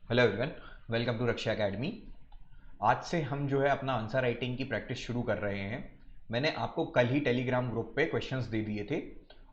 Hello everyone, welcome to Raksha academy. आज से हम जो है अपना आंसर राइटिंग की प्रैक्टिस शुरू कर रहे हैं। मैंने आपको कल ही टेलीग्राम ग्रुप पे क्वेश्चंस दे दिए थे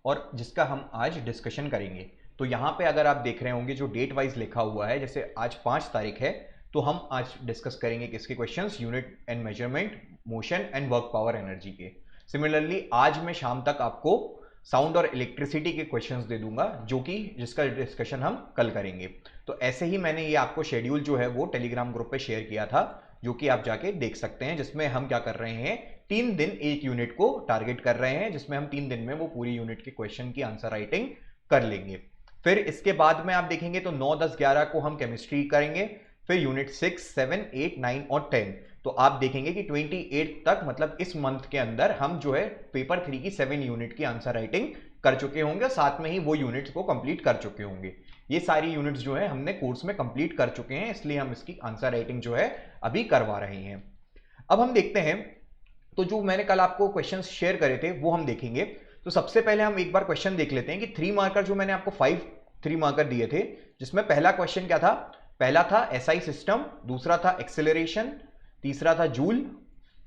और जिसका हम आज डिस्कशन करेंगे। तो यहाँ पे अगर आप देख रहे होंगे जो डेट वाइज लिखा हुआ है, जैसे आज 5 तारीख है, तो हम आज डिस्कस करेंगे किसके questions, unit and measurement, motion and work power energy के। सिमिलरली आज मैं शाम तक आपको साउंड और इलेक्ट्रिसिटी के क्वेश्चंस दे दूंगा जिसका डिस्कशन हम कल करेंगे। तो ऐसे ही मैंने ये आपको शेड्यूल जो है वो टेलीग्राम ग्रुप पे शेयर किया था, जो कि आप जाके देख सकते हैं, जिसमें हम क्या कर रहे हैं, 3 दिन एक यूनिट को टारगेट कर रहे हैं, जिसमें हम 3 दिन में वो पूरी यूनिट के क्वेश्चन की आंसर राइटिंग कर लेंगे। फिर इसके बाद में आप देखेंगे तो 9, 10, 11 को हम केमिस्ट्री करेंगे। फिर यूनिट 6, 7, 8, 9 और 10। तो आप देखेंगे कि 28 तक, मतलब इस मंथ के अंदर हम जो है पेपर 3 की 7 यूनिट की आंसर राइटिंग कर चुके होंगे, साथ में ही वो यूनिट्स को कंप्लीट कर चुके होंगे। ये सारी यूनिट्स जो है हमने कोर्स में कंप्लीट कर चुके हैं, इसलिए हम इसकी आंसर राइटिंग जो है अभी करवा रहे हैं। अब हम देखते हैं, तो जो मैंने कल आपको क्वेश्चंस शेयर करे थे वो हम देखेंगे। तो सबसे पहले हम एक बार क्वेश्चन देख लेते हैं कि 3 मार्कर जो मैंने आपको 5 3 मार्कर दिए थे, जिसमें पहला क्वेश्चन क्या था। पहला था एसआई सिस्टम, दूसरा था एक्सेलरेशन, तीसरा था जूल,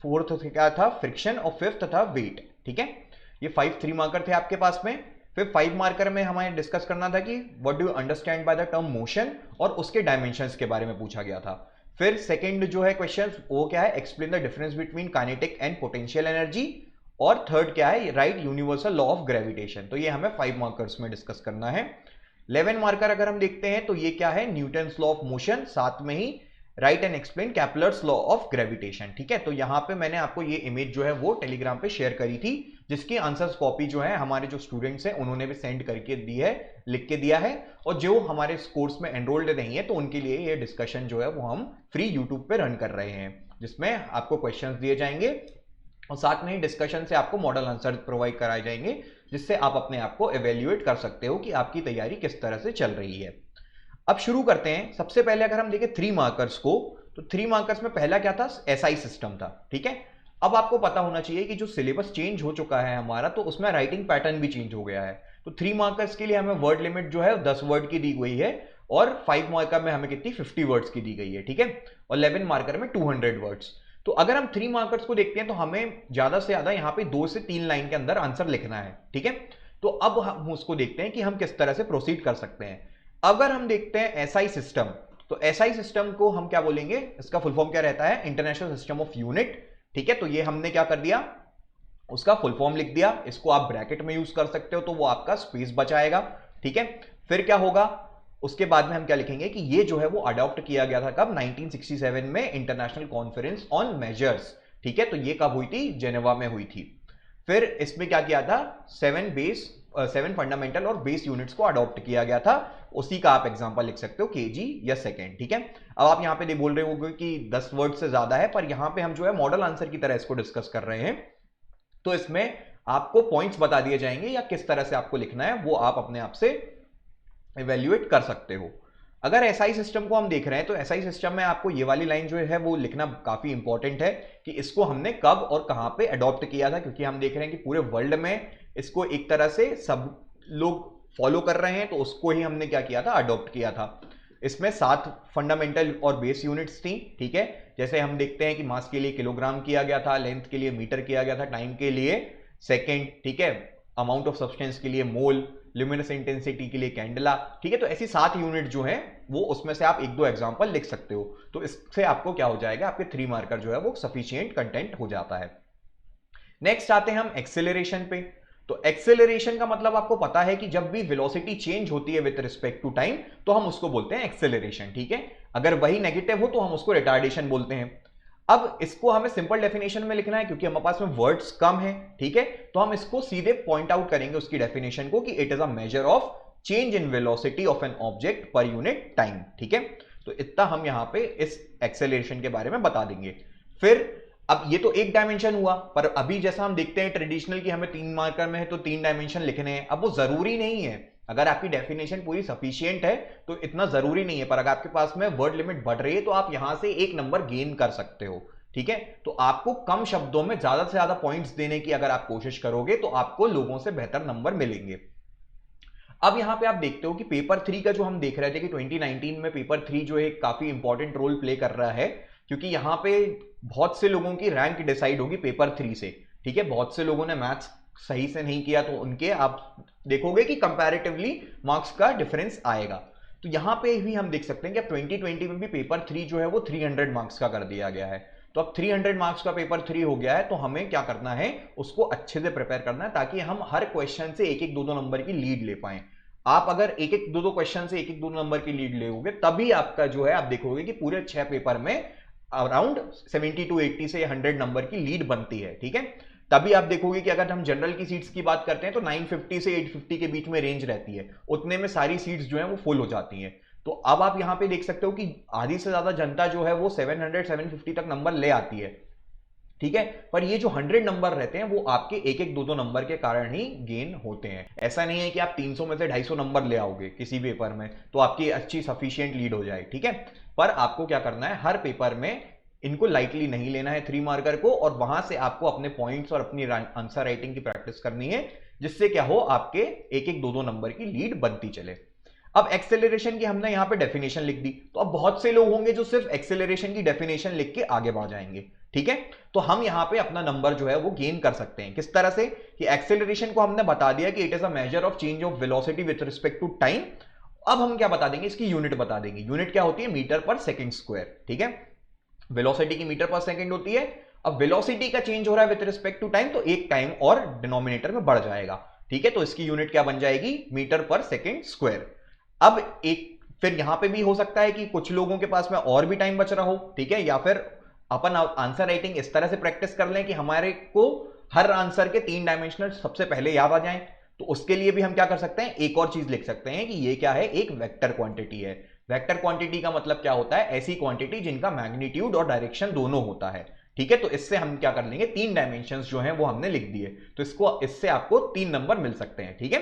फोर्थ क्या था फ्रिक्शन और फिफ्थ था वेट। ठीक है, ये 5 3 मार्कर थे आपके पास में। फिर 5 मार्कर में हमें डिस्कस करना था कि what do you understand by the term motion, और उसके डायमेंशंस के बारे में पूछा गया था। फिर सेकंड जो है क्वेश्चन वो क्या है, explain the difference between kinetic and potential energy. और थर्ड क्या है, right universal law of gravitation. तो ये हमें 5 मार्कर्स में डिस्कस करना है। 11 मार्कर अगर हम देखते हैं तो ये क्या है, न्यूटन्स लॉ ऑफ मोशन, साथ में ही right and explain Kepler's law of gravitation. ठीक है, तो यहां पे मैंने आपको ये इमेज जो है वो टेलीग्राम पे शेयर करी थी, जिसकी आंसर्स कॉपी जो है हमारे जो स्टूडेंट्स हैं उन्होंने भी सेंड करके दी है, लिख के दिया है। और जो हमारे कोर्स में एनरोल्ड नहीं है तो उनके लिए ये डिस्कशन जो है वो हम फ्री यूट्यूब पे रन कर रहे हैं, जिसमें आपको क्वेश्चंस दिए जाएंगे और साथ में ही डिस्कशन से आपको मॉडल आंसर प्रोवाइड कराए जाएंगे, जिससे आप अपने आप को एवेल्युएट कर सकते हो कि आपकी तैयारी किस तरह से चल रही है। अब शुरू करते हैं। सबसे पहले अगर हम देखें 3 मार्कर्स को, तो 3 मार्कर्स में पहला क्या था, एसआई सिस्टम था। ठीक है, अब आपको पता होना चाहिए कि जो सिलेबस चेंज हो चुका है हमारा, तो उसमें राइटिंग पैटर्न भी चेंज हो गया है। तो 3 मार्कर्स के लिए हमें वर्ड लिमिट जो है 10 वर्ड की दी गई है, और 5 मार्कर में हमें कितनी 50 वर्ड्स की दी गई है। ठीक है, और 11 मार्कर में 200 वर्ड्स। तो अगर हम 3 मार्कर्स को देखते हैं तो हमें ज्यादा से ज्यादा यहाँ पे 2 से 3 लाइन के अंदर आंसर लिखना है। ठीक है, तो अब हम उसको देखते हैं कि हम किस तरह से प्रोसीड कर सकते हैं। अगर हम देखते हैं एसआई सिस्टम, तो एसआई सिस्टम को हम क्या बोलेंगे, इसका फुल फॉर्म क्या रहता है, इंटरनेशनल सिस्टम ऑफ यूनिट। ठीक है, तो ये हमने क्या कर दिया, उसका फुल फॉर्म लिख दिया। इसको आप ब्रैकेट में यूज कर सकते हो, तो वो आपका स्पेस बचाएगा। ठीक है, फिर क्या होगा, उसके बाद में हम क्या लिखेंगे कि ये जो है वो अडॉप्ट किया गया था कब, 1967 में, इंटरनेशनल कॉन्फ्रेंस ऑन मेजर्स। ठीक है, तो ये कब हुई थी, जेनेवा में हुई थी। फिर इसमें क्या किया था, 7 फंडामेंटल और बेस यूनिट्स को अडॉप्ट किया गया था। उसी का आप एग्जांपल लिख सकते हो, केजी या सेकंड। ठीक है, अब आप यहां पे बोल रहे होंगे कि 10 वर्ड से ज्यादा है, पर यहां पे हम जो है मॉडल आंसर की तरह इसको डिस्कस कर रहे हैं। तो इसमें आपको पॉइंट्स बता दिए जाएंगे या किस तरह से आपको लिखना है, वो आप अपने आप से इवेल्युएट कर सकते हो। अगर एसआई सिस्टम को हम देख रहे हैं, तो एसआई सिस्टम में आपको ये वाली लाइन जो है वो लिखना काफी इंपॉर्टेंट है कि इसको हमने कब और कहां पे अडॉप्ट किया था, क्योंकि हम देख रहे हैं कि पूरे वर्ल्ड में इसको एक तरह से सब लोग फॉलो कर रहे हैं, तो उसको ही हमने क्या किया था, अडॉप्ट किया था। इसमें 7 फंडामेंटल और बेस यूनिट्स थी। ठीक है, जैसे हम देखते हैं कि मास के लिए किलोग्राम किया गया था, लेंथ के लिए मीटर किया गया था, टाइम के लिए सेकेंड, ठीक है, अमाउंट ऑफ सब्सटेंस के लिए मोल, ल्यूमिनस इंटेंसिटी के लिए कैंडला। ठीक है, तो ऐसी 7 यूनिट जो है वो, उसमें से आप 1-2 एग्जांपल लिख सकते हो। तो इससे आपको क्या हो जाएगा, आपके 3 मार्कर जो है वो सफिशिएंट कंटेंट हो जाता है। नेक्स्ट आते हैं हम एक्सेलरेशन पे। तो एक्सेलरेशन का मतलब आपको पता है कि जब भी वेलोसिटी चेंज होती है विद रिस्पेक्ट टू टाइम, तो हम उसको बोलते हैं एक्सेलरेशन। ठीक है, अगर वही नेगेटिव हो तो हम उसको रिटार्डेशन बोलते हैं। अब इसको हमें सिंपल डेफिनेशन में लिखना है, क्योंकि हमारे पास में वर्ड्स कम है। ठीक है, तो हम इसको सीधे पॉइंट आउट करेंगे उसकी डेफिनेशन को, कि it is a major of change in velocity of an object per unit time. ठीक है, तो इतना हम यहां पे इस एक्सेलरेशन के बारे में बता देंगे। फिर अब ये तो एक डायमेंशन हुआ, पर अभी जैसा हम देखते हैं ट्रेडिशनल की हमें 3 मार्कर में है तो 3 डायमेंशन लिखने हैं। अब वो जरूरी नहीं है, अगर आपकी डेफिनेशन पूरी सफिशिएंट है तो इतना जरूरी नहीं है, पर अगर आपके पास में वर्ड लिमिट बढ़ रही है तो आप यहां से एक नंबर गेन कर सकते हो। ठीक है, तो आपको कम शब्दों में ज्यादा से ज्यादा पॉइंट्स देने की अगर आप कोशिश करोगे तो आपको लोगों से बेहतर नंबर मिलेंगे। अब यहां पे आप देखते हो कि पेपर 3 का जो हम देख रहे थे कि 2019 में पेपर 3 जो है काफी इंपॉर्टेंट रोल प्ले कर रहा है, क्योंकि यहां पे बहुत से लोगों की रैंक डिसाइड होगी पेपर 3 से। ठीक है, बहुत से लोगों ने मैथ्स सही से नहीं किया तो उनके आप देखोगे कि कंपैरेटिवली मार्क्स का डिफरेंस आएगा। तो यहां पे भी हम देख सकते हैं कि अब 2020 में भी पेपर 3 जो है वो 300 मार्क्स का कर दिया गया है। तो अब 300 मार्क्स का पेपर 3 हो गया है, तो हमें क्या करना है, उसको अच्छे से प्रिपेयर करना है ताकि हम हर क्वेश्चन से एक एक दो दो नंबर की लीड ले पाए। आप अगर एक एक दो दो क्वेश्चन से एक एक दो नंबर की लीड लोगे तभी आपका जो है आप देखोगे कि पूरे 6 पेपर में अराउंड 70 टू 80 से 100 नंबर की लीड बनती है। ठीक है, तभी आप देखोगे कि अगर हम जनरल की सीट्स की बात करते हैं तो 950 से 850 के बीच में रेंज रहती है, उतने में सारी सीट्स जो है वो फुल हो जाती हैं। तो अब आप यहां पे देख सकते हो कि आधी से ज्यादा जनता जो है वो 700 750 तक नंबर ले आती है। ठीक है, पर ये जो 100 नंबर रहते हैं वो आपके एक एक दो दो नंबर के कारण ही गेन होते हैं। ऐसा नहीं है कि आप 300 में से 250 नंबर ले आओगे किसी पेपर में तो आपकी अच्छी सफिशिएंट लीड हो जाए। ठीक है, पर आपको क्या करना है, हर पेपर में इनको लाइटली नहीं लेना है 3 मार्कर को, और वहां से आपको अपने पॉइंट्स और अपनी आंसर राइटिंग की प्रैक्टिस करनी है, जिससे क्या हो आपके एक एक दो दो नंबर की लीड बनती चले। अब एक्सेलरेशन की हमने यहां पे डेफिनेशन लिख दी, तो अब बहुत से लोग होंगे जो सिर्फ एक्सेलरेशन की डेफिनेशन लिख के आगे बढ़ जाएंगे। ठीक है, तो हम यहां पे अपना नंबर जो है वो गेन कर सकते हैं किस तरह से, कि एक्सेलरेशन को हमने बता दिया कि it is a major of change of velocity with respect to time. अब हम क्या बता देंगे, इसकी यूनिट बता देंगे। यूनिट क्या होती है, मीटर पर सेकंड स्क्वायर। ठीक है, वेलोसिटी की मीटर पर सेकंड होती है। अब वेलोसिटी का चेंज हो रहा है विद रिस्पेक्ट टू टाइम, तो एक टाइम और डिनोमिनेटर में बढ़ जाएगा। ठीक है, तो इसकी यूनिट क्या बन जाएगी, मीटर पर सेकंड स्क्वायर। अब एक फिर यहां पे भी हो सकता है कि कुछ लोगों के पास में और भी टाइम बच रहा हो। ठीक है, या फिर अपन आंसर राइटिंग इस तरह से प्रैक्टिस कर लें कि हमारे को हर आंसर के 3 डायमेंशनल सबसे पहले याद आ जाएं। तो उसके लिए भी हम क्या कर सकते हैं, एक और चीज लिख सकते हैं कि ये क्या है, एक वेक्टर क्वांटिटी है। वेक्टर क्वांटिटी का मतलब क्या होता है, ऐसी क्वांटिटी जिनका मैग्नीट्यूड और डायरेक्शन दोनों होता है। ठीक है, तो इससे हम क्या कर लेंगे, 3 डायमेंशंस जो हैं वो हमने लिख दिए, तो इससे आपको 3 नंबर मिल सकते हैं। ठीक है,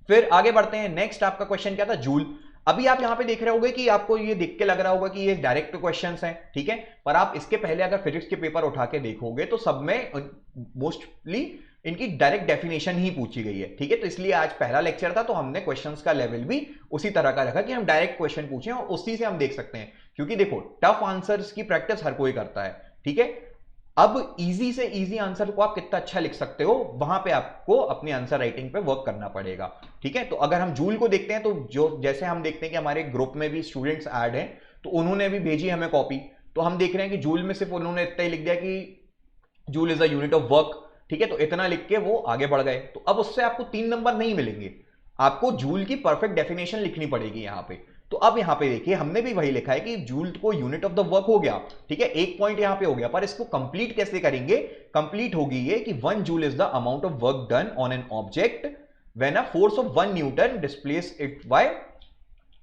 फिर आगे बढ़ते हैं। नेक्स्ट आपका क्वेश्चन क्या था, जूल। अभी आप यहां पे देख रहे होंगे कि आपको ये देख के लग रहा होगा कि ये डायरेक्ट क्वेश्चंस हैं। ठीक है, पर आप इसके पहले अगर फिजिक्स के पेपर उठा के देखोगे तो सब में मोस्टली इनकी डायरेक्ट डेफिनेशन ही पूछी गई है। ठीक है, तो इसलिए आज पहला लेक्चर था तो हमने क्वेश्चंस का लेवल भी उसी तरह का रखा कि हम डायरेक्ट क्वेश्चन पूछें और उसी से हम देख सकते हैं, क्योंकि देखो टफ आंसर्स की प्रैक्टिस हर कोई करता है। ठीक है, अब इजी से इजी आंसर को आप कितना अच्छा लिख सकते हो, वहां पे आपको अपनी आंसर राइटिंग पे वर्क करना पड़ेगा। ठीक है, तो अगर हम जूल को देखते हैं तो जो जैसे हम देखते हैं कि हमारे ग्रुप में भी स्टूडेंट्स ऐड हैं, तो उन्होंने भी भेजी हमें कॉपी, तो हम देख रहे हैं कि जूल में सिर्फ उन्होंने इतना ही लिख दिया कि joule is a unit of work. ठीक है, तो इतना लिख के वो आगे बढ़ गए। तो अब उससे आपको 3 नंबर नहीं मिलेंगे, आपको जूल की परफेक्ट डेफिनेशन लिखनी पड़ेगी यहां पे। तो अब यहां पे देखिए हमने भी वही लिखा है कि जूल को यूनिट ऑफ द वर्क हो गया। ठीक है, एक पॉइंट यहां पे हो गया, पर इसको कंप्लीट कैसे करेंगे, कंप्लीट होगी ये कि 1 joule is the amount of work done on an object when a force of 1 newton displace it by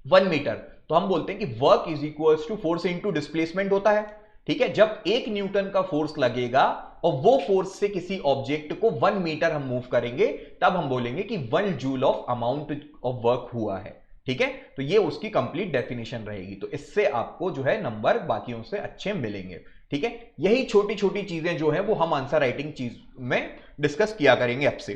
1 metre. तो हम बोलते हैं कि work is equals to force into displacement होता है। ठीक है, जब 1 न्यूटन का फोर्स लगेगा और वो फोर्स से किसी ऑब्जेक्ट को 1 मीटर हम मूव करेंगे, तब हम बोलेंगे कि 1 joule of amount of work हुआ है। ठीक है, तो ये उसकी कंप्लीट डेफिनेशन रहेगी। तो इससे आपको जो है नंबर बाकियों से अच्छे मिलेंगे। ठीक है, यही छोटी छोटी चीजें जो है वो हम आंसर राइटिंग चीज में डिस्कस किया करेंगे आपसे।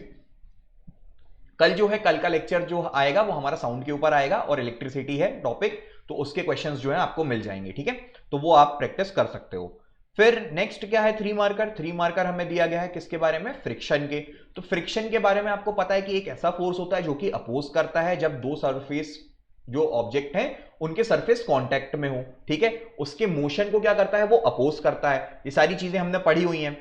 कल जो है, कल का लेक्चर जो आएगा वो हमारा साउंड के ऊपर आएगा और इलेक्ट्रिसिटी है टॉपिक, तो उसके क्वेश्चंस जो है आपको मिल जाएंगे। ठीक है, तो वो आप प्रैक्टिस कर सकते हो। फिर नेक्स्ट क्या है, 3 मार्कर। 3 मार्कर हमें दिया गया है किसके बारे में, फ्रिक्शन के। तो फ्रिक्शन के बारे में आपको पता है कि एक ऐसा फोर्स होता है जो कि अपोज करता है जब दो सरफेस जो ऑब्जेक्ट हैं उनके सरफेस कांटेक्ट में हो। ठीक है, उसके मोशन को क्या करता है, वो अपोज करता है। ये सारी चीजें हमने पढ़ी हुई हैं।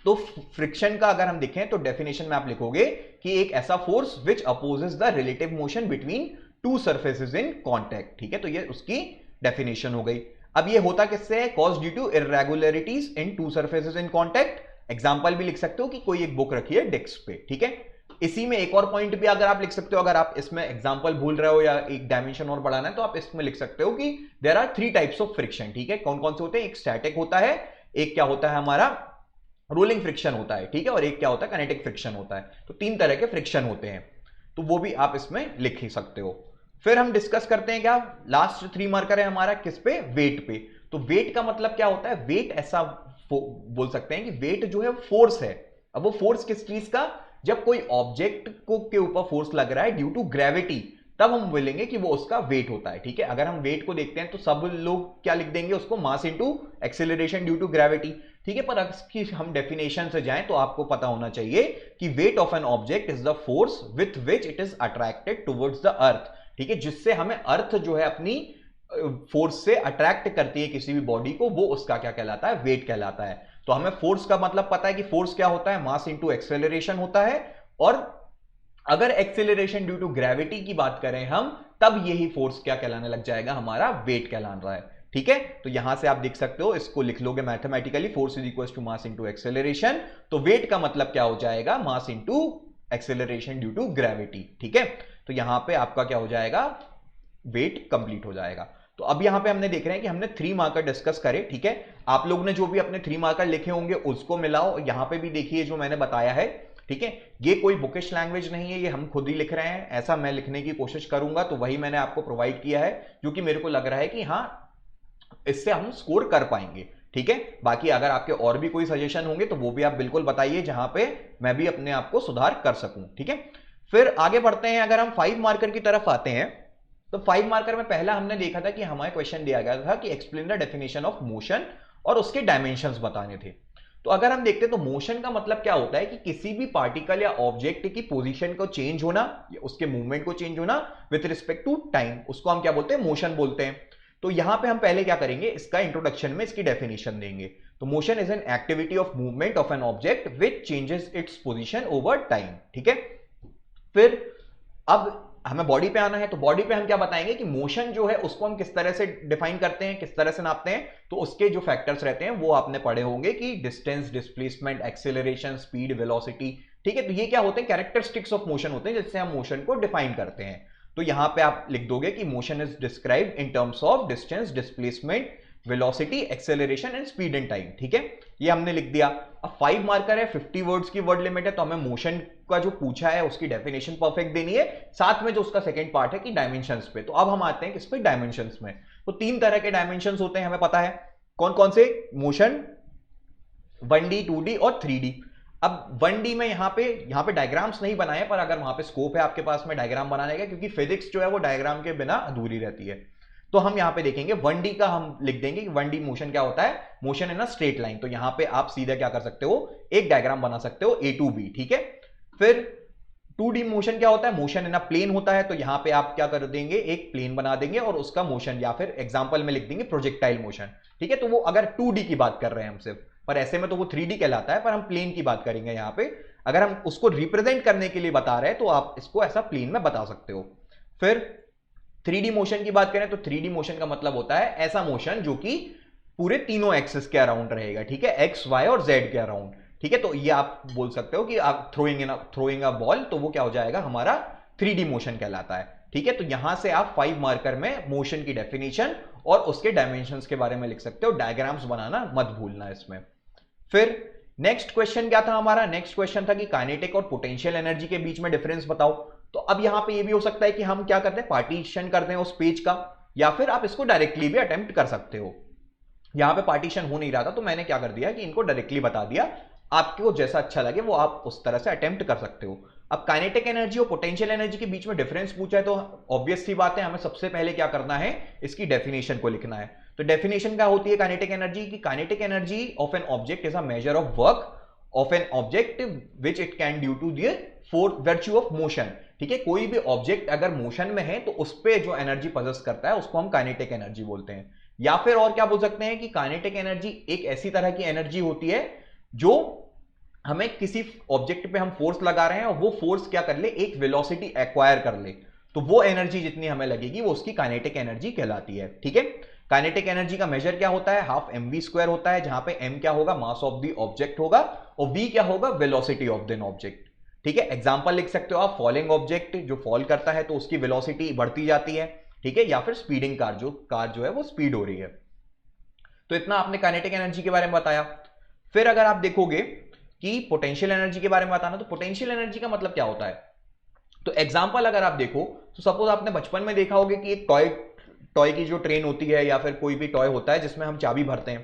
तो फ्रिक्शन का अगर हम देखें तो डेफिनेशन में आप लिखोगे कि एक ऐसा force which opposes the relative motion between two surfaces in contact. ठीक है, तो ये उसकी डेफिनेशन हो गई। अब ये होता किससे है, cause due to irregularities in two surfaces in contact. Example भी लिख सकते हो कि कोई एक बुक रखी है डेस्क पे। ठीक है, इसी में एक और पॉइंट भी अगर आप लिख सकते हो, अगर आप इसमें एग्जांपल भूल रहे हो या एक डायमेंशन और बढ़ाना है तो आप इसमें लिख सकते हो कि there are 3 types of friction. ठीक है, कौन कौन से होते हैं, एक स्टैटिक होता है, एक क्या होता है हमारा रोलिंग फ्रिक्शन होता है। ठीक है, और एक क्या होता है, काइनेटिक फ्रिक्शन होता है। तो 3 तरह के फ्रिक्शन होते हैं, तो वो भी आप इसमें लिख ही सकते हो। फिर हम डिस्कस करते हैं क्या, लास्ट 3 मार्कर है हमारा किस पे, वेट पे। तो वेट का मतलब क्या होता है, वेट ऐसा बोल सकते हैं कि वेट जो है फोर्स है। अब वो फोर्स किस चीज का, जब कोई ऑब्जेक्ट को के ऊपर फोर्स लग रहा है ड्यू टू ग्रेविटी, तब हम बोलेंगे कि वो उसका वेट होता है। ठीक है, अगर हम वेट को देखते हैं तो सब लोग क्या लिख देंगे उसको, mass into acceleration due to gravity. ठीक है, पर इसकी हम डेफिनेशन से जाएं तो आपको पता होना चाहिए कि weight of an object is the force with which it is attracted towards the earth. ठीक है, जिससे हमें अर्थ जो है अपनी फोर्स से अट्रैक्ट करती है किसी भी बॉडी को, वो उसका क्या कहलाता है, वेट कहलाता है। तो हमें फोर्स का मतलब पता है कि फोर्स क्या होता है, मास इनटू एक्सेलरेशन होता है। और अगर एक्सेलरेशन ड्यू टू ग्रेविटी की बात करें हम, तब यही फोर्स क्या कहलाने लग जाएगा, हमारा वेट कहलाने रहा है। ठीक है, तो यहां से आप देख सकते हो, इसको लिख लोगे mathematically, force is equal to mass into acceleration. तो वेट का मतलब क्या हो जाएगा, mass into acceleration due to gravity. ठीक है, तो यहां पे आपका क्या हो जाएगा, वेट कंप्लीट हो जाएगा। तो अब यहां पे हमने देख रहे हैं कि हमने 3 मार्कर डिस्कस करे। ठीक है, आप लोगों ने जो भी अपने 3 मार्कर लिखे होंगे उसको मिलाओ, यहां पे भी देखिए जो मैंने बताया है। ठीक है, ये कोई बुकिश लैंग्वेज नहीं है, ये हम खुद ही लिख रहे हैं, ऐसा मैं लिखने की कोशिश करूंगा तो वही मैंने आपको प्रोवाइड किया है, क्योंकि मेरे को लग रहा है कि हाँ इससे हम स्कोर कर पाएंगे। ठीक है, बाकी अगर आपके और भी कोई सजेशन होंगे तो वो भी आप बिल्कुल बताइए, जहां पे मैं भी अपने आप को सुधार कर सकूं। ठीक है, फिर आगे बढ़ते हैं। अगर हम 5 मार्कर की तरफ आते हैं तो 5 मार्कर में पहला हमने देखा था कि हमारे क्वेश्चन दिया गया था कि explain the definition of motion, और उसके डायमेंशंस बताने थे। तो अगर हम देखते हैं तो मोशन का मतलब क्या होता है कि किसी भी पार्टिकल या ऑब्जेक्ट की पोजीशन को चेंज होना, या उसके मूवमेंट को चेंज होना विथ रिस्पेक्ट टू टाइम, उसको हम क्या बोलते हैं, मोशन बोलते हैं। तो यहां पे हम पहले क्या करेंगे, इसका इंट्रोडक्शन में इसकी डेफिनेशन देंगे। तो motion is an activity of movement of an object which changes its position over time. ठीक है, फिर अब हमें बॉडी पे आना है, तो बॉडी पे हम क्या बताएंगे कि मोशन जो है उसको हम किस तरह से डिफाइन करते हैं, किस तरह से नापते हैं। तो उसके जो फैक्टर्स रहते हैं वो आपने पढ़े होंगे कि distance, displacement, acceleration, speed, velocity. ठीक है, तो ये क्या होते हैं, कैरेक्टरिस्टिक्स ऑफ मोशन होते हैं, जिससे हम मोशन को डिफाइन करते हैं। तो यहां पे आप लिख दोगे कि motion is described in terms of distance, displacement, velocity, acceleration and speed and time. ठीक है, ये हमने लिख दिया। अब 5 मार्कर है, 50 वर्ड्स की वर्ड लिमिट है, तो हमें मोशन का जो पूछा है उसकी डेफिनेशन परफेक्ट देनी है, साथ में जो उसका सेकंड पार्ट है कि डायमेंशंस पे। तो अब हम आते हैं किस पे, डायमेंशंस में। तो 3 तरह के डायमेंशंस होते हैं, हमें पता है कौन कौन से, मोशन 1D, 2D और 3D। अब 1D में यहां पे डायग्राम्स नहीं बनाए, पर अगर वहां पे स्कोप है आपके पास में डायग्राम बनाने का, क्योंकि फिजिक्स जो है वो डायग्राम के बिना अधूरी रहती है। तो हम यहां पे देखेंगे 1D का, हम लिख देंगे कि 1D मोशन क्या होता है, motion in a straight line. तो यहां पे आप सीधे क्या कर सकते हो, एक डायग्राम बना सकते हो A to B। ठीक है, फिर 2D मोशन क्या होता है, मोशन इन अ प्लेन होता है। तो यहां पे आप क्या कर देंगे, एक प्लेन बना देंगे और उसका मोशन, या फिर एग्जांपल में लिख देंगे प्रोजेक्टाइल मोशन। ठीक है, तो वो अगर 2D की बात कर रहे हैं हम सिर्फ, पर ऐसे में तो वो 3D कहलाता है, पर हम प्लेन की बात करेंगे यहां पे। अगर हम उसको रिप्रेजेंट करने के लिए बता रहे हैं तो आप इसको ऐसा प्लेन में बता सकते हो। फिर 3D मोशन की बात करें तो 3D मोशन का मतलब होता है ऐसा मोशन जो कि पूरे तीनों एक्सिस के अराउंड रहेगा। ठीक है, एक्स, वाई और जेड के अराउंड। ठीक है, तो ये आप बोल सकते हो कि आप थ्रोइंग अ बॉल, तो वो क्या हो जाएगा, हमारा 3D मोशन कहलाता है। ठीक है, तो यहां से आप 5 मार्कर में मोशन की डेफिनेशन और उसके डायमेंशंस के बारे में लिख सकते हो, डायग्राम्स बनाना मत भूलना इसमें। फिर नेक्स्ट क्वेश्चन क्या था हमारा, नेक्स्ट क्वेश्चन था कि काइनेटिक और पोटेंशियल एनर्जी के बीच में डिफरेंस बताओ। तो अब यहां पे ये भी हो सकता है कि हम क्या करते हैं, पार्टीशन करते हैं उस पेज का, या फिर आप इसको डायरेक्टली भी अटेम्प्ट कर सकते हो। यहां पे पार्टीशन हो नहीं रहा था तो मैंने क्या कर दिया कि इनको डायरेक्टली बता दिया, आपको जैसा अच्छा लगे वो आप उस तरह से अटेम्प्ट कर सकते हो। अब काइनेटिक एनर्जी और पोटेंशियल एनर्जी के बीच में डिफरेंस पूछा है तो ऑब्वियस सी बात है, हमें सबसे पहले क्या करना है, इसकी डेफिनेशन को लिखना है। तो डेफिनेशन क्या होती है काइनेटिक एनर्जी की, kinetic energy of an object is a major of work of an object which it can due to the virtue of motion. ठीक है, कोई भी ऑब्जेक्ट अगर मोशन में है तो उस पर जो एनर्जी पजेस करता है उसको हम काइनेटिक एनर्जी बोलते हैं। या फिर और क्या बोल सकते हैं कि काइनेटिक एनर्जी एक ऐसी तरह की एनर्जी होती है जो हमें किसी ऑब्जेक्ट पे हम फोर्स लगा रहे हैं और वो फोर्स क्या कर ले, एक वेलोसिटी एक्वायर कर ले, तो वो एनर्जी जितनी हमें लगेगी वो उसकी काइनेटिक एनर्जी कहलाती है। ठीक है, काइनेटिक एनर्जी का मेजर क्या होता है, हाफ mv² होता है, जहां पे m क्या होगा, मास ऑफ द ऑब्जेक्ट होगा, और v क्या होगा, वेलोसिटी ऑफ द ऑब्जेक्ट। ठीक है, एग्जांपल लिख सकते हो आप, फॉलिंग ऑब्जेक्ट जो फॉल करता है तो उसकी वेलोसिटी बढ़ती जाती है। ठीक है, या फिर स्पीडिंग कार जो है वो स्पीड हो रही है। तो इतना आपने काइनेटिक एनर्जी के बारे में बताया। फिर अगर आप देखोगे कि पोटेंशियल एनर्जी के बारे में बताना, तो पोटेंशियल एनर्जी का मतलब क्या होता है, तो एग्जांपल अगर आप देखो तो सपोज आपने बचपन में देखा होगा कि एक टॉय की जो ट्रेन होती है या फिर कोई भी टॉय होता है जिसमें हम चाबी भरते हैं,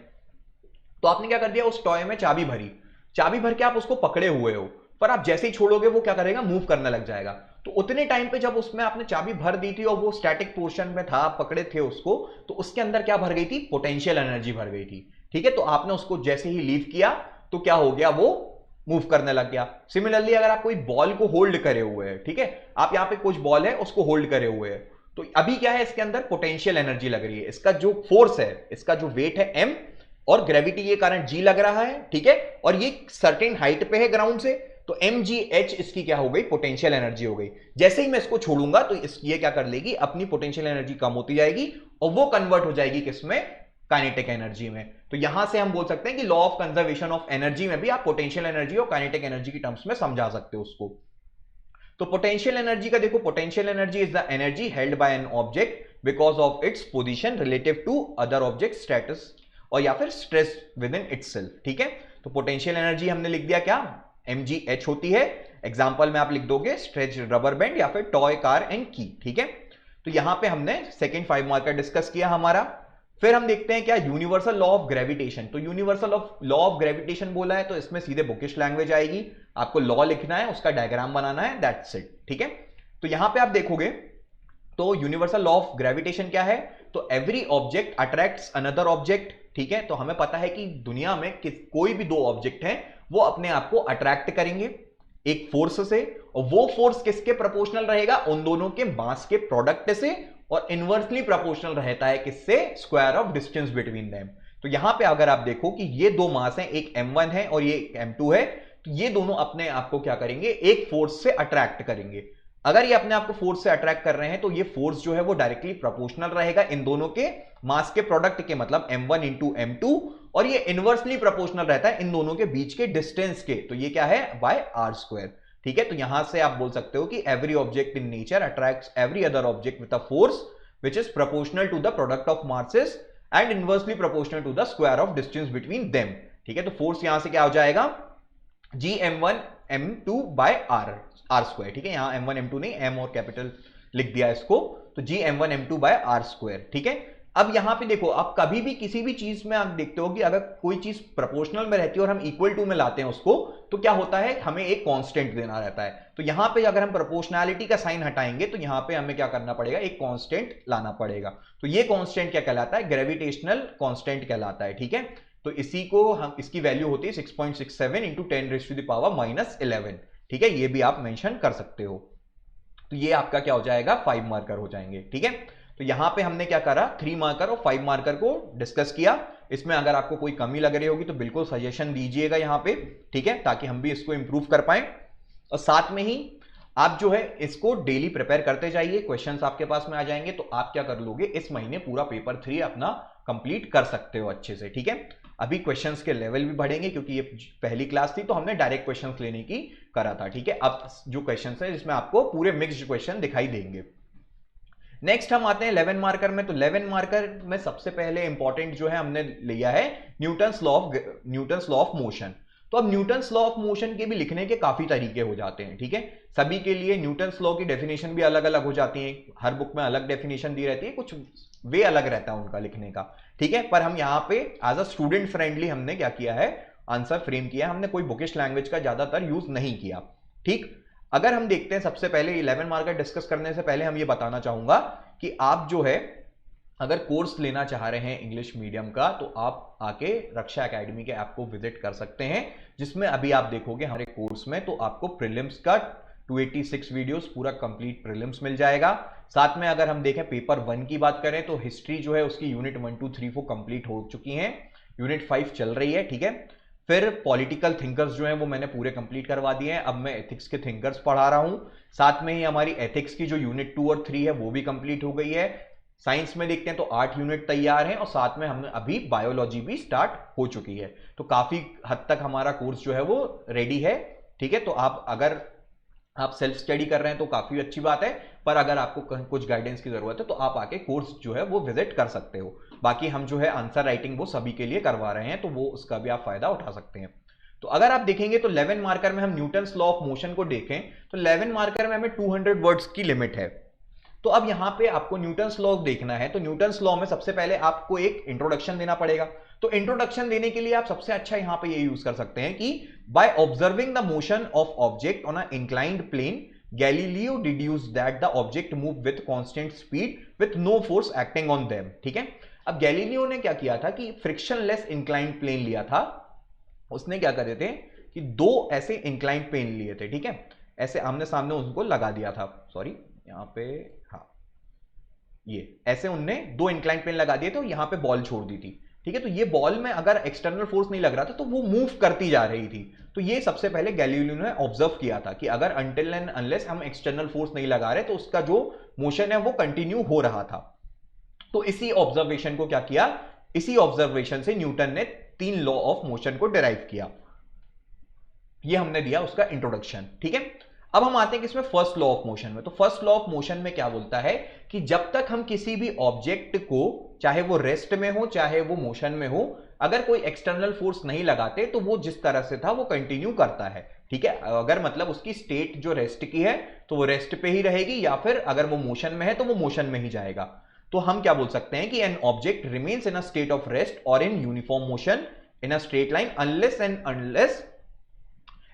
तो आपने क्या कर दिया, उस टॉय में चाबी भरी, चाबी भर के आप उसको पकड़े हुए हो, पर आप जैसे ही छोड़ोगे वो क्या करेगा, मूव करने लग जाएगा। तो उतने टाइम पे जब उसमें आपने चाबी भर दी थी और वो स्टैटिक पोर्शन में था, आप पकड़े थे उसको, तो उसके अंदर क्या भर गई थी, पोटेंशियल एनर्जी भर गई थी। ठीक है, तो आपने उसको जैसे ही लीव किया तो क्या हो गया, वो मूव करने लग गया। सिमिलरली अगर आप कोई बॉल को होल्ड करे हुए हैं, ठीक है, आप यहां पे कुछ बॉल है उसको होल्ड करे हुए हैं, तो अभी क्या है, इसके अंदर पोटेंशियल एनर्जी लग रही है, इसका जो फोर्स है, इसका जो वेट है m, और ग्रेविटी के कारण g लग रहा है। ठीक है, और ये सर्टेन हाइट पे है ग्राउंड से, तो mgh इसकी क्या हो गई, पोटेंशियल एनर्जी हो गई। जैसे ही मैं इसको छोड़ूंगा तो ये क्या कर लेगी, अपनी पोटेंशियल एनर्जी कम होती जाएगी और वो कन्वर्ट हो जाएगी किसमें, काइनेटिक एनर्जी में। तो यहां से हम बोल सकते हैं कि law of conservation of energy में भी आप पोटेंशियल एनर्जी और काइनेटिक एनर्जी की टर्म्स में समझा सकते हो उसको। तो पोटेंशियल एनर्जी का देखो, potential energy is the energy held by an object because of its position relative to other object status और या फिर स्ट्रेस विद इन इटसेल्फ। ठीक है, तो पोटेंशियल एनर्जी हमने लिख दिया क्या, mgh होती है। एग्जांपल में आप लिख दोगे स्ट्रेच रबर बैंड या फिर टॉय कार एंड की। ठीक है, तो यहां पे हमने सेकंड 5 मार्कर डिस्कस किया हमारा। फिर हम देखते हैं क्या, यूनिवर्सल लॉ ऑफ ग्रेविटेशन। तो यूनिवर्सल लॉ ऑफ ग्रेविटेशन बोला है तो इसमें सीधे बुकिश लैंग्वेज आएगी, आपको लॉ लिखना है, उसका डायग्राम बनाना है, दैट्स इट। ठीक है, तो यहां पे आप देखोगे तो यूनिवर्सल लॉ ऑफ ग्रेविटेशन क्या है, तो every object attracts another object. ठीक है, तो हमें पता है कि दुनिया में कोई भी दो ऑब्जेक्ट हैं वो अपने आप को अट्रैक्ट करेंगे एक फोर्स से, और वो फोर्स किसके प्रोपोर्शनल रहेगा, उन दोनों के मास के प्रोडक्ट से, और इनवर्सली प्रोपोर्शनल रहता है किससे, square of distance between them. तो यहां पे अगर आप देखो कि ये दो मास हैं, एक m1 है और ये m2 है, तो ये दोनों अपने आप को क्या करेंगे, एक फोर्स से अट्रैक्ट करेंगे। अगर ये अपने आप को फोर्स से अट्रैक्ट कर रहे हैं तो ये फोर्स जो है वो डायरेक्टली प्रोपोर्शनल रहेगा इन दोनों के मास के प्रोडक्ट के, मतलब m1 इंटू m2, और ये इनवर्सली प्रोपोर्शनल रहता है इन दोनों के बीच के डिस्टेंस के, तो ये क्या है, बाय आर स्क्वायर। ठीक है, तो यहां से आप बोल सकते हो कि every object in nature attracts every other object with a force which is proportional to the product of masses and inversely proportional to the square of distance between them. ठीक है, तो फोर्स यहां से क्या हो जाएगा, जी m1 m2 bye are square. ठीक है, यहां m1 m2 नहीं, m और कैपिटल लिख दिया इसको, तो जी m1 m2 bye are square. ठीक है, अब यहां पे देखो, आप कभी भी किसी भी चीज में आप देखते हो कि अगर कोई चीज प्रोपोर्शनल में रहती है और हम इक्वल टू में लाते हैं उसको, तो क्या होता है, हमें एक कांस्टेंट देना रहता है। तो यहां पे अगर हम प्रोपोर्शनैलिटी का साइन हटाएंगे तो यहां पे हमें क्या करना पड़ेगा, एक कांस्टेंट लाना पड़ेगा। तो ये कांस्टेंट क्या कहलाता है, ग्रेविटेशनल कांस्टेंट कहलाता है। ठीक है, तो इसी को हम, इसकी वैल्यू होती है 6.67 इंटू 10⁻⁻11। ठीक है, ये भी आप मेंशन कर सकते हो। तो ये आपका क्या हो जाएगा, 5 मार्कर हो जाएंगे। ठीक है, तो यहां पे हमने क्या करा, 3 मार्कर और 5 मार्कर को डिस्कस किया। इसमें अगर आपको कोई कमी लग रही होगी तो बिल्कुल सजेशन दीजिएगा यहां पे, ठीक है, ताकि हम भी इसको इंप्रूव कर पाए। और साथ में ही आप जो है इसको डेली प्रिपेयर करते जाइए, क्वेश्चंस आपके पास में आ जाएंगे, तो आप क्या कर लोगे, इस महीने पूरा पेपर 3 अपना कंप्लीट कर सकते हो अच्छे से। ठीक है, अभी क्वेश्चंस के लेवल भी बढ़ेंगे क्योंकि ये पहली क्लास थी तो हमने डायरेक्ट क्वेश्चंस लेने की करा था। ठीक है, अब जो क्वेश्चंस है जिसमें आपको पूरे मिक्स्ड क्वेश्चन दिखाई देंगे। नेक्स्ट हम आते हैं 11 मार्कर में। तो 11 मार्कर में सबसे पहले इंपॉर्टेंट जो है हमने लिया है न्यूटन्स लॉ ऑफ मोशन। तो अब न्यूटन्स लॉ ऑफ मोशन के भी लिखने के काफी तरीके हो जाते हैं। ठीक है, सभी के लिए न्यूटन्स लॉ की डेफिनेशन भी अलग अलग हो जाती है, हर बुक में अलग डेफिनेशन दी रहती है, कुछ वे अलग रहता है उनका लिखने का। ठीक है, पर हम यहाँ पे एज अ स्टूडेंट फ्रेंडली हमने क्या किया है, आंसर फ्रेम किया, हमने कोई बुकिश लैंग्वेज का ज्यादातर यूज नहीं किया। ठीक, अगर हम देखते हैं सबसे पहले 11 मार्कर डिस्कस करने से पहले हम ये बताना चाहूंगा कि आप जो है अगर कोर्स लेना चाह रहे हैं इंग्लिश मीडियम का तो आप आके रक्षा एकेडमी के ऐप को विजिट कर सकते हैं, जिसमें अभी आप देखोगे हमारे कोर्स में तो आपको प्रीलिम्स का 286 वीडियोस पूरा कंप्लीट प्रीलिम्स मिल जाएगा। साथ में अगर हम देखें पेपर 1 की बात करें तो हिस्ट्री जो है उसकी यूनिट 1 2 3 4 कंप्लीट हो चुकी हैं, यूनिट 5 चल रही है। ठीक है, फिर पॉलिटिकल थिंकर्स जो हैं वो मैंने पूरे कंप्लीट करवा दिए हैं, अब मैं एथिक्स के थिंकर्स पढ़ा रहा हूं। साथ में ही हमारी एथिक्स की जो यूनिट 2 और 3 है वो भी कंप्लीट हो गई है। साइंस में देखते हैं तो 8 यूनिट तैयार हैं और साथ में हमने अभी बायोलॉजी भी स्टार्ट हो चुकी है, तो काफी हद तक हमारा कोर्स जो है वो रेडी है। ठीक है, तो अगर आप सेल्फ स्टडी कर रहे हैं तो काफी अच्छी बात है, पर अगर आपको कुछ गाइडेंस की जरूरत है तो आप आके कोर्स जो है वो विजिट कर सकते हो। बाकी हम जो है आंसर राइटिंग वो सभी के लिए करवा रहे हैं, तो वो उसका भी आप फायदा उठा सकते हैं। तो अगर आप देखेंगे तो 11 मार्कर में हम न्यूटन्स लॉ ऑफ मोशन को देखें तो 11 मार्कर में हमें 200 वर्ड्स की लिमिट है। तो अब यहां पे आपको न्यूटन्स लॉ देखना है, तो न्यूटन्स लॉ में सबसे पहले आपको एक इंट्रोडक्शन देना पड़ेगा। तो इंट्रोडक्शन देने के लिए आप सबसे अच्छा यहां पे ये यूज कर सकते हैं कि by observing the motion of object on a inclined plane Galileo deduce that the object move with constant speed with no force acting on them. ठीक है, अब गैलीलियो ने क्या किया था कि फ्रिक्शनलेस इंक्लाइंड प्लेन लिया था। उसने क्या करे थे कि दो ऐसे इंक्लाइंड प्लेन लिए थे, ठीक है, ऐसे आमने सामने उनको लगा दिया था, सॉरी यहां पे, हाँ ये ऐसे उनने दो इंक्लाइंड प्लेन लगा दिए थे और यहां पे बॉल छोड़ दी थी। ठीक है, तो ये बॉल में अगर एक्सटर्नल फोर्स नहीं लग रहा था तो वो मूव करती जा रही थी। तो ये सबसे पहले गैलीलियो ने ऑब्जर्व किया था कि अगर अनटिल एंड अनलेस हम एक्सटर्नल फोर्स नहीं लगा रहे तो उसका जो मोशन है वो कंटिन्यू हो रहा था। तो इसी ऑब्जर्वेशन को क्या किया, इसी ऑब्जर्वेशन से न्यूटन ने 3 लॉ ऑफ मोशन को डिराइव किया। ये हमने दिया उसका इंट्रोडक्शन। ठीक है, अब हम आते हैं किसमें, फर्स्ट लॉ ऑफ मोशन में। तो फर्स्ट लॉ ऑफ मोशन में क्या बोलता है कि जब तक हम किसी भी ऑब्जेक्ट को, चाहे वो रेस्ट में हो चाहे वो मोशन में हो, अगर कोई एक्सटर्नल फोर्स नहीं लगाते तो वो जिस तरह से था वो कंटिन्यू करता है। ठीक है, अगर मतलब उसकी स्टेट जो रेस्ट की है तो वो रेस्ट पे ही रहेगी, या फिर अगर वो मोशन में है तो वो मोशन में ही जाएगा। तो हम क्या बोल सकते हैं कि an object remains in a state of rest और in uniform motion in a straight line unless and unless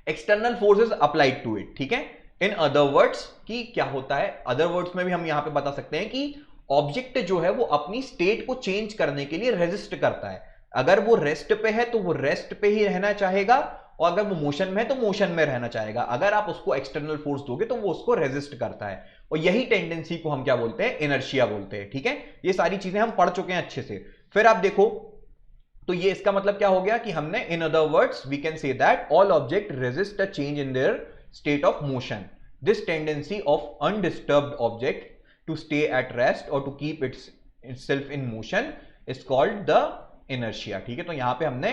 external forces applied to it. ठीक है, इन अदर वर्ड्स कि क्या होता है, अदर वर्ड्स में भी हम यहां पे बता सकते हैं कि ऑब्जेक्ट जो है वो अपनी स्टेट को चेंज करने के लिए रेजिस्ट करता है। अगर वो रेस्ट पे है तो वो रेस्ट पे ही रहना चाहेगा, और अगर वो मोशन में है तो मोशन में रहना चाहेगा। अगर आप उसको एक्सटर्नल फोर्स दोगे तो वो उसको रेजिस्ट करता है, और यही टेंडेंसी को हम क्या बोलते हैं, इनर्शिया बोलते हैं। ठीक है, ये सारी चीजें हम पढ़ चुके हैं अच्छे से। फिर आप देखो तो ये इसका मतलब क्या हो गया कि हमने, in other words we can say that all object resist a change in their state of motion. This tendency of undisturbed object to stay at rest or to keep itself in motion is called the inertia। ठीक है, तो यहां पे हमने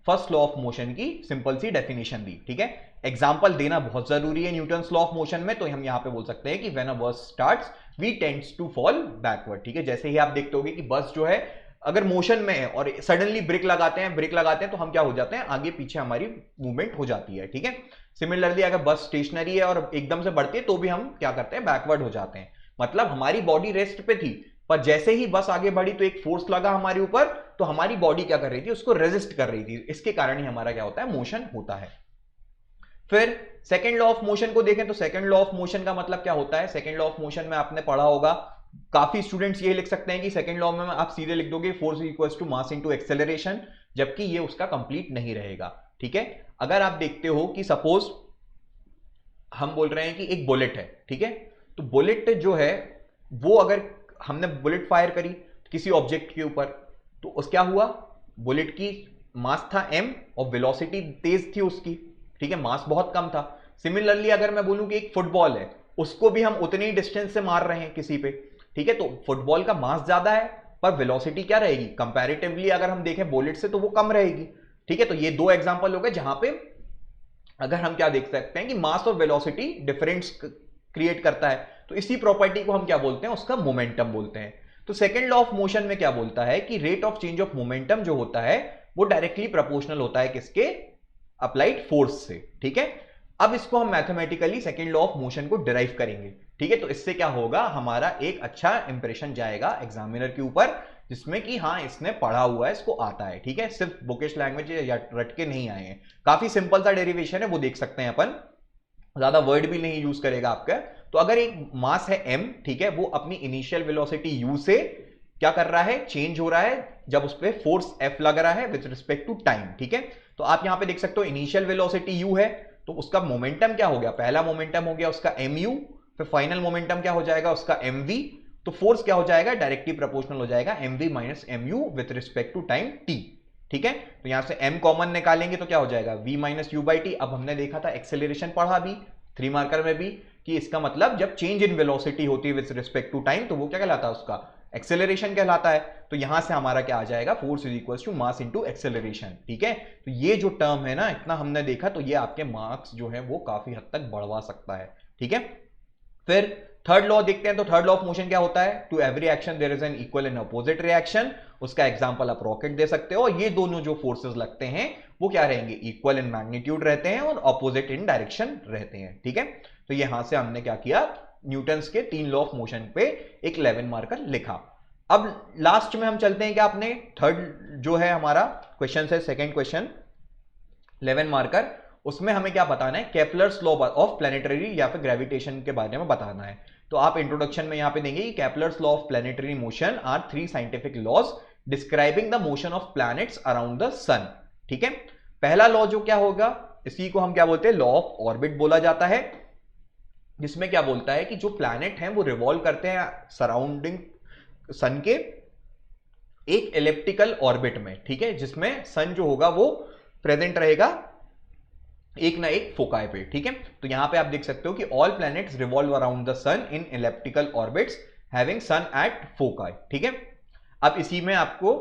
first law of motion की simple सी definition दी। ठीक है, example देना बहुत जरूरी है न्यूटन्स लॉ ऑफ मोशन में। तो हम यहां पे बोल सकते हैं कि when a bus starts we tends to fall backward. ठीक है, जैसे ही आप देखते होगे कि बस जो है अगर मोशन में है और सडनली ब्रेक लगाते हैं तो हम क्या हो जाते हैं, आगे पीछे हमारी मूवमेंट हो जाती है। ठीक है, सिमिलरली अगर बस स्टेशनरी है और एकदम से बढ़ती है तो भी हम क्या करते हैं, बैकवर्ड हो जाते हैं। मतलब हमारी बॉडी रेस्ट पे थी, पर जैसे ही बस आगे बढ़ी तो एक फोर्स लगा हमारे ऊपर, तो हमारी बॉडी क्या कर रही थी, उसको रेजिस्ट कर रही थी। इसके कारण ही हमारा क्या होता है, मोशन होता है। फिर सेकंड लॉ ऑफ मोशन को देखें तो सेकंड लॉ ऑफ मोशन का मतलब क्या होता है। सेकंड लॉ ऑफ मोशन में आपने पढ़ा होगा, काफी स्टूडेंट्स ये लिख सकते हैं कि सेकंड लॉ में आप सीधे लिख दोगे force equals to mass into acceleration, जबकि ये उसका कंप्लीट नहीं रहेगा। ठीक है, अगर आप देखते हो कि सपोज हम बोल रहे हैं कि एक बुलेट है, ठीक है, तो बुलेट जो है वो अगर हमने बुलेट फायर करी किसी ऑब्जेक्ट के ऊपर, तो उस क्या हुआ, बुलेट की मास था m और वेलोसिटी तेज थी उसकी। ठीक है, मास बहुत कम था। सिमिलरली अगर मैं बोलूं कि एक फुटबॉल है, उसको भी हम उतनी डिस्टेंस से मार रहे हैं किसी पे। ठीक है, तो फुटबॉल का मास ज्यादा है पर वेलोसिटी क्या रहेगी, कंपैरेटिवली अगर हम देखें बुलेट से तो वो कम रहेगी। ठीक है, तो ये दो एग्जांपल हो गए जहां पे अगर हम क्या देख सकते हैं कि मास और वेलोसिटी डिफरेंस क्रिएट करता है, तो इसी प्रॉपर्टी को हम क्या बोलते हैं, उसका मोमेंटम बोलते हैं। तो सेकंड लॉ ऑफ मोशन में क्या बोलता है कि rate of change of momentum जो होता है वो डायरेक्टली प्रोपोर्शनल होता है किसके, अप्लाइड फोर्स से। ठीक है, अब इसको हम mathematically second law of motion को डिराइव करेंगे। ठीक है, तो इससे क्या होगा, हमारा एक अच्छा इंप्रेशन जाएगा एग्जामिनर के ऊपर, जिसमें कि हाँ इसने पढ़ा हुआ है, इसको आता है। ठीक है, सिर्फ बुकिश लैंग्वेज या रट के नहीं आए हैं, काफी सिंपल सा डेरिवेशन है, वो देख सकते हैं अपन, ज्यादा वर्ड भी नहीं यूज करेगा आपका। तो अगर एक मास है m, ठीक है, वो अपनी इनिशियल वेलोसिटी u से क्या कर रहा है, चेंज हो रहा है जब उस पर फोर्स F लग रहा है विद रिस्पेक्ट टू टाइम। ठीक है, तो आप यहां पे देख सकते हो इनिशियल वेलोसिटी u है, तो उसका मोमेंटम क्या हो गया, पहला मोमेंटम हो गया उसका mu, फिर फाइनल मोमेंटम क्या हो जाएगा उसका mv। तो फोर्स क्या हो जाएगा, डायरेक्टली प्रोपोर्शनल हो जाएगा mv minus mu with respect to time t। ठीक है, तो यहां से m कॉमन निकालेंगे तो क्या हो जाएगा v minus you by T. अब हमने देखा था एक्सेलरेशन पढ़ा भी 3 मार्कर में भी कि इसका मतलब जब चेंज इन वेलोसिटी होती है विद रिस्पेक्ट टू टाइम तो वो क्या कहलाता है, उसका एक्सेलरेशन कहलाता है। तो यहां से हमारा क्या आ जाएगा, force is equals to mass into acceleration. ठीक है, तो ये जो टर्म है ना, इतना हमने देखा, तो ये आपके मार्क्स जो है वो काफी हद तक बढ़वा सकता है। ठीक है, फिर थर्ड लॉ देखते हैं। तो थर्ड लॉ ऑफ मोशन क्या होता है, to every action there is an equal and opposite reaction. उसका एग्जांपल आप रॉकेट दे सकते हो। ये दोनों जो फोर्सेस लगते हैं वो क्या रहेंगे, इक्वल इन मैग्नीट्यूड रहते हैं और अपोजिट इन डायरेक्शन रहते हैं। ठीक है, तो यहां से हमने क्या किया, न्यूटन्स के 3 लॉ ऑफ मोशन पे एक 11 मार्कर लिखा। अब लास्ट में हम चलते हैं कि आपने थर्ड जो है हमारा क्वेश्चन है, सेकेंड क्वेश्चन 11 मार्कर, उसमें हमें क्या बताना है, केपलर्स लॉ ऑफ प्लैनेटरी या फिर ग्रेविटेशन के बारे में बताना है। तो आप इंट्रोडक्शन में यहां पे देंगे कि Kepler's law of planetary motion are 3 scientific laws describing the motion of planets around the sun. ठीक है, पहला लॉ जो क्या होगा, इसी को हम क्या बोलते हैं, लॉ ऑफ ऑर्बिट बोला जाता है, जिसमें क्या बोलता है कि जो प्लैनेट हैं वो रिवॉल्व करते हैं सराउंडिंग सन के एक एलिप्टिकल ऑर्बिट में। ठीक है, जिसमें सन जो होगा वो प्रेजेंट रहेगा एक ना एक फोकाई पे। ठीक है, तो यहां पे आप देख सकते हो कि all planets revolve around the sun in elliptical orbits having sun at foci. ठीक है, अब इसी में आपको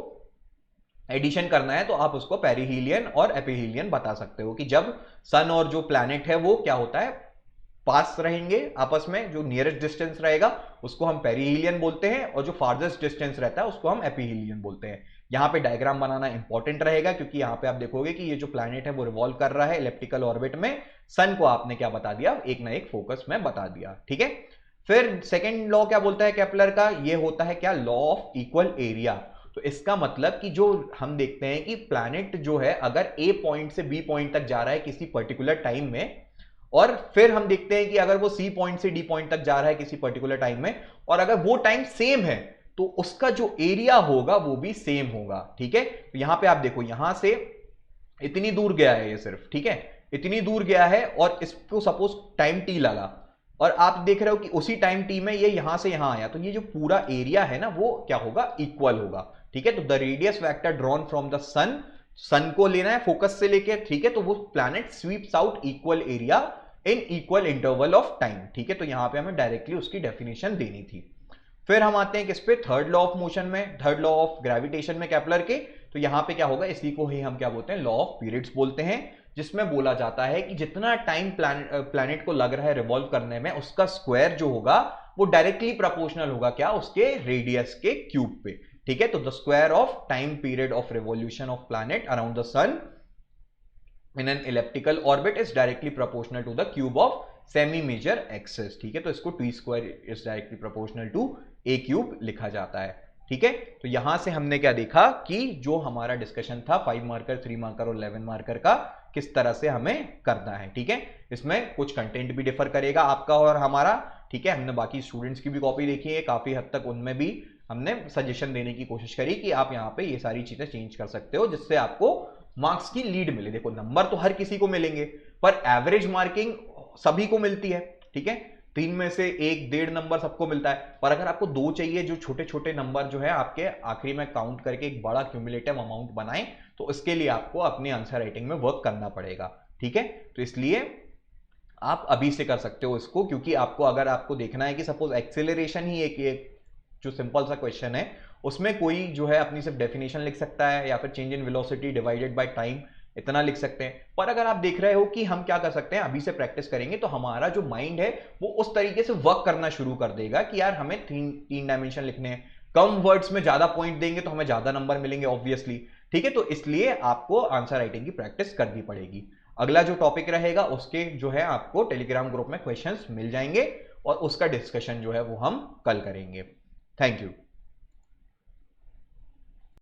एडिशन करना है तो आप उसको पेरिहीलियन और एपिहीलियन बता सकते हो कि जब सन और जो प्लैनेट है वो क्या होता है, पास रहेंगे आपस में, जो नियरेस्ट डिस्टेंस रहेगा उसको हम पेरिहीलियन बोलते हैं और जो फारदेस्ट डिस्टेंस रहता है उसको हम एपिहीलियन बोलते हैं। यहां पे डायग्राम बनाना इंपॉर्टेंट रहेगा क्योंकि यहां पे आप देखोगे कि ये जो प्लैनेट है वो रिवॉल्व कर रहा है इलेप्टिकल ऑर्बिट में, सन को आपने क्या बता दिया, एक ना एक फोकस में बता दिया। ठीक है, फिर सेकेंड लॉ क्या बोलता है केपलर का, ये होता है क्या, लॉ ऑफ इक्वल एरिया। तो इसका मतलब कि जो हम देखते हैं कि प्लैनेट जो है अगर ए पॉइंट से बी पॉइंट तक जा रहा है किसी पर्टिकुलर टाइम में, और फिर हम देखते हैं कि अगर वो सी पॉइंट से डी पॉइंट तक जा रहा है किसी पर्टिकुलर टाइम में, और अगर वो टाइम सेम है तो उसका जो एरिया होगा वो भी सेम होगा। ठीक है, तो यहां पे आप देखो, यहां से इतनी दूर गया है ये सिर्फ, ठीक है, इतनी दूर गया है और इसको सपोज टाइम टी लगा, और आप देख रहे हो कि उसी टाइम टी में ये यहां से यहां आया, तो ये जो पूरा एरिया है ना वो क्या होगा, इक्वल होगा। ठीक है, तो the radius vector drawn from the sun, sun को लेना है फोकस से लेके, ठीक है, तो वो planet sweeps out equal area in equal interval of time. ठीक है, तो यहां पे हमें डायरेक्टली उसकी डेफिनेशन देनी थी। फिर हम आते हैं किस पे, थर्ड लॉ ऑफ मोशन में, थर्ड लॉ ऑफ ग्रेविटेशन में केपलर के। तो यहां पे क्या होगा, इसी को ही हम क्या बोलते हैं, लॉ ऑफ पीरियड्स बोलते हैं, जिसमें बोला जाता है कि जितना टाइम प्लैनेट को लग रहा है रिवॉल्व करने में, उसका स्क्वायर जो होगा वो डायरेक्टली प्रोपोर्शनल होगा क्या, उसके रेडियस के क्यूब पे। ठीक है, तो the square of time period of revolution of planet around the sun in an elliptical orbit is directly proportional to the cube of semi major axis। ठीक है, तो इसको t square is directly proportional to a cube लिखा जाता है। ठीक है, तो यहां से हमने क्या देखा कि जो हमारा डिस्कशन था 5 मार्कर, 3 मार्कर और 11 मार्कर का, किस तरह से हमें करना है। ठीक है, इसमें कुछ कंटेंट भी डिफर करेगा आपका और हमारा। ठीक है, हमने बाकी स्टूडेंट्स की भी कॉपी देखी है, काफी हद तक उनमें भी हमने सजेशन देने की कोशिश करी कि आप यहाँ पे ये सारी चीजें चेंज कर सकते हो जिससे आपको मार्क्स की लीड मिले। देखो, नंबर तो हर किसी को मिलेंगे पर एवरेज मार्किंग सभी को मिलती है। ठीक है, 3 में से 1-1.5 नंबर सबको मिलता है, पर अगर आपको 2 चाहिए जो छोटे छोटे नंबर जो है आपके आखिरी में काउंट करके एक बड़ा क्यूमुलेटिव अमाउंट बनाएं, तो इसके लिए आपको अपनी आंसर राइटिंग में वर्क करना पड़ेगा। ठीक है, तो इसलिए आप अभी से कर सकते हो इसको, क्योंकि आपको अगर आपको देखना है कि सपोज एक्सेलरेशन ही एक जो सिंपल सा क्वेश्चन है उसमें कोई जो है अपनी सिर्फ डेफिनेशन लिख सकता है या फिर change in velocity divided by time इतना लिख सकते हैं, पर अगर आप देख रहे हो कि हम क्या कर सकते हैं, अभी से प्रैक्टिस करेंगे तो हमारा जो माइंड है वो उस तरीके से वर्क करना शुरू कर देगा कि यार हमें 3 डायमेंशन लिखने हैं, कम वर्ड्स में ज्यादा पॉइंट देंगे तो हमें ज्यादा नंबर मिलेंगे ऑब्वियसली। ठीक है, तो इसलिए आपको आंसर राइटिंग की प्रैक्टिस करनी पड़ेगी। अगला जो टॉपिक रहेगा उसके जो है आपको टेलीग्राम ग्रुप में क्वेश्चंस मिल जाएंगे और उसका डिस्कशन जो है वो हम कल करेंगे। Thank you.